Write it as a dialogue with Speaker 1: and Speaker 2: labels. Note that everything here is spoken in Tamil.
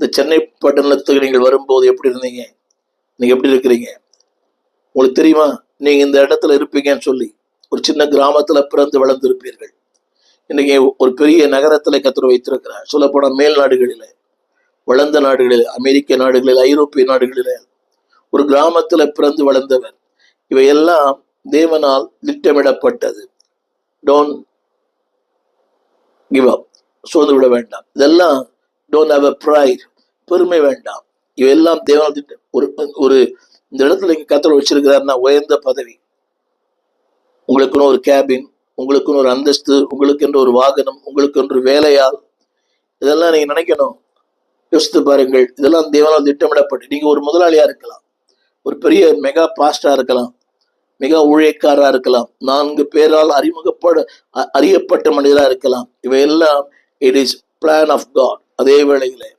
Speaker 1: இந்த சென்னை பட்டணத்துக்கு நீங்கள் வரும்போது எப்படி இருந்தீங்க? நீங்க எப்படி இருக்கிறீங்க? உங்களுக்கு தெரியுமா நீங்க இந்த இடத்துல இருப்பீங்கன்னு சொல்லி? ஒரு சின்ன கிராமத்துல பிறந்து வளர்ந்திருப்பீர்கள். இன்னைக்கு ஒரு பெரிய நகரத்துல கர்த்தர் வைத்திருக்கிறார். சொல்லப்போனா மேல் நாடுகளிலே, வளர்ந்த நாடுகளிலே, அமெரிக்க நாடுகளில், ஐரோப்பிய நாடுகளிலே ஒரு கிராமத்துல பிறந்து வளர்ந்தவர். இவையெல்லாம் தேவனால் திட்டமிடப்பட்டது. டோன்ட் கிவ் அப், சோர்ந்து விட வேண்டாம். இதெல்லாம் டோன்ட் ஹேவ் அ ப்ரைட், பெருமை வேண்டாம். இவையெல்லாம் தேவனால் திட்டம். ஒரு ஒரு இந்த இடத்துல இங்க கர்த்தர் வச்சிருக்கிறாருன்னா உயர்ந்த பதவி, உங்களுக்குன்னு ஒரு கேபின், உங்களுக்குன்னு ஒரு அந்தஸ்து, உங்களுக்கு என்று ஒரு வாகனம், உங்களுக்கு என்று வேலையால், இதெல்லாம் நீங்க நினைக்கணும். யோசித்து பாருங்கள். இதெல்லாம் தேவனால் திட்டமிடப்பட்டு, நீங்க ஒரு முதலாளியா இருக்கலாம், ஒரு பெரிய மெகா பாஸ்டா இருக்கலாம், மிக ஊழியக்காரா இருக்கலாம், 4 பேரால் அறியப்பட்ட மனிதரா இருக்கலாம். இவையெல்லாம் it is plan of God. அதே வேளையிலே